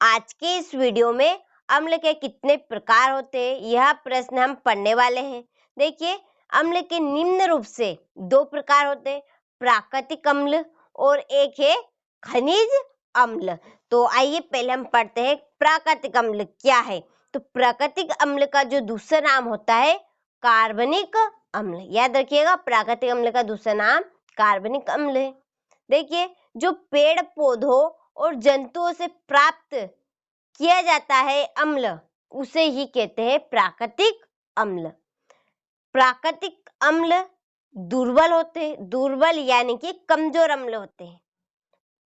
आज के इस वीडियो में अम्ल के कितने प्रकार होते हैं यह प्रश्न हम पढ़ने वाले हैं। देखिए, अम्ल के निम्न रूप से दो प्रकार होते हैं, प्राकृतिक अम्ल और एक है खनिज अम्ल। तो आइए पहले हम पढ़ते हैं प्राकृतिक अम्ल क्या है। तो प्राकृतिक अम्ल का जो दूसरा नाम होता है कार्बनिक अम्ल। याद रखिएगा, प्राकृतिक अम्ल का दूसरा नाम कार्बनिक अम्ल है। देखिए, जो पेड़ पौधों और जंतुओं से प्राप्त किया जाता है अम्ल, उसे ही कहते हैं प्राकृतिक अम्ल। प्राकृतिक अम्ल दुर्बल होते हैं, दुर्बल यानी कि कमजोर अम्ल होते हैं।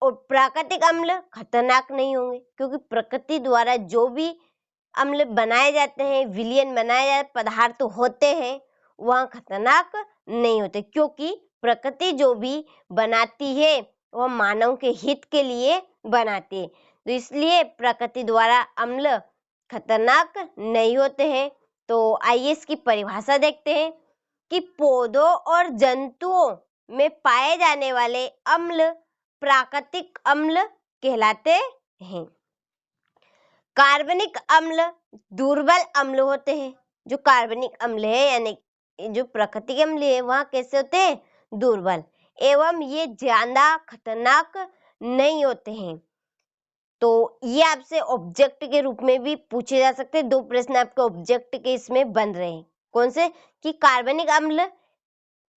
और प्राकृतिक अम्ल खतरनाक नहीं होंगे, क्योंकि प्रकृति द्वारा जो भी अम्ल बनाए जाते हैं, विलयन बनाए जाते पदार्थ होते हैं, वह खतरनाक नहीं होते, क्योंकि प्रकृति जो भी बनाती है वह मानव के हित के लिए बनाती है। तो इसलिए प्रकृति द्वारा अम्ल खतरनाक नहीं होते हैं। तो आइए इसकी परिभाषा देखते हैं कि पौधों और जंतुओं में पाए जाने वाले अम्ल प्राकृतिक अम्ल कहलाते हैं। कार्बनिक अम्ल दुर्बल अम्ल होते हैं। जो कार्बनिक अम्ल है यानी जो प्राकृतिक अम्ल है वह कैसे होते हैं? दुर्बल, एवं ये ज्यादा खतरनाक नहीं होते हैं। तो ये आपसे ऑब्जेक्ट के रूप में भी पूछे जा सकते हैं। दो प्रश्न आपके ऑब्जेक्ट के इसमें बन रहे हैं। कौन से? कि कार्बनिक अम्ल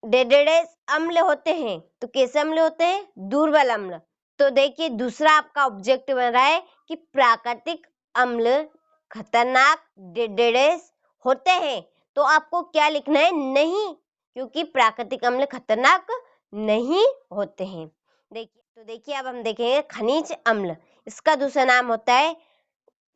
डेडेडेस अम्ल होते हैं, तो कैसे अम्ल होते हैं? दुर्बल अम्ल। तो देखिए, दूसरा आपका ऑब्जेक्ट बन रहा है कि प्राकृतिक अम्ल खतरनाक डेडेडेस होते हैं। तो आपको क्या लिखना है? नहीं, क्योंकि प्राकृतिक अम्ल खतरनाक नहीं होते हैं। देखिए अब हम देखेंगे खनिज अम्ल। इसका दूसरा नाम होता है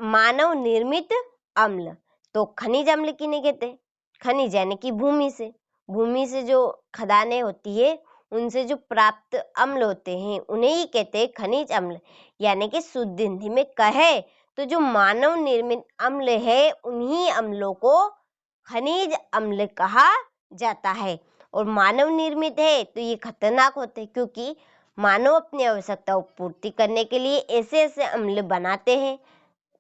मानव निर्मित अम्ल। तो खनिज अम्ल किन्हें कहते हैं? खनिज यानी कि भूमि से जो खदानें होती है उनसे जो प्राप्त अम्ल होते हैं उन्हें ही कहते हैं खनिज अम्ल। यानी कि शुद्ध हिंदी में कहे तो जो मानव निर्मित अम्ल है उन्हीं अम्लों को खनिज अम्ल कहा जाता है। और मानव निर्मित है तो ये खतरनाक होते हैं, क्योंकि मानव अपनी आवश्यकताओं पूर्ति करने के लिए ऐसे ऐसे अम्ल बनाते हैं,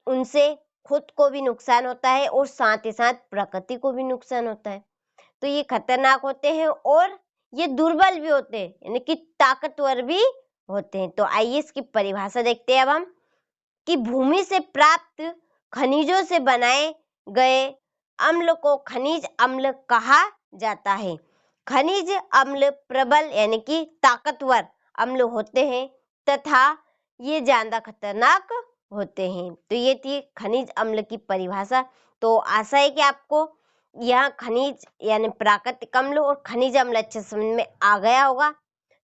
उनसे खुद को भी नुकसान होता है और साथ ही साथ प्रकृति को भी नुकसान होता है। तो ये खतरनाक होते हैं और ये दुर्बल भी होते हैं, यानी कि ताकतवर भी होते हैं। तो आइए इसकी परिभाषा देखते हैं अब हम कि भूमि से प्राप्त खनिजों से बनाए गए अम्ल को खनिज अम्ल कहा जाता है। खनिज अम्ल प्रबल यानी कि ताकतवर अम्ल होते हैं तथा ये ज्यादा खतरनाक होते हैं। तो ये थी खनिज अम्ल की परिभाषा। तो आशा है कि आपको यह खनिज यानी प्राकृतिक अम्ल और खनिज अम्ल अच्छे समझ में आ गया होगा।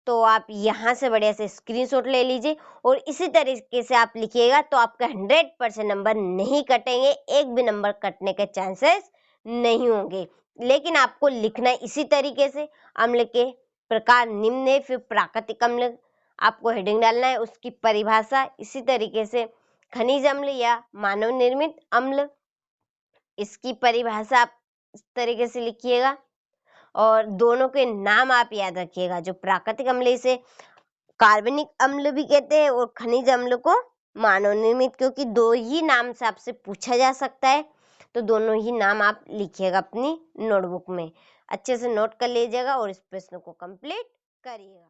तो आप यहाँ से बढ़िया से स्क्रीनशॉट ले लीजिए और इसी तरीके से आप लिखिएगा, तो आपका 100% नंबर नहीं कटेंगे, एक भी नंबर कटने के चांसेस नहीं होंगे। लेकिन आपको लिखना इसी तरीके से, अम्ल के प्रकार निम्न है, फिर प्राकृतिक अम्ल आपको हेडिंग डालना है, उसकी परिभाषा इसी तरीके से खनिज अम्ल या मानव निर्मित अम्ल, इसकी परिभाषा आप इस तरीके से लिखिएगा। और दोनों के नाम आप याद रखिएगा। जो प्राकृतिक अम्ल इसे कार्बनिक अम्ल भी कहते हैं और खनिज अम्ल को मानव निर्मित, क्योंकि दो ही नाम से आपसे पूछा जा सकता है। तो दोनों ही नाम आप लिखिएगा अपनी नोटबुक में, अच्छे से नोट कर लीजिएगा और इस प्रश्न को कंप्लीट करिएगा।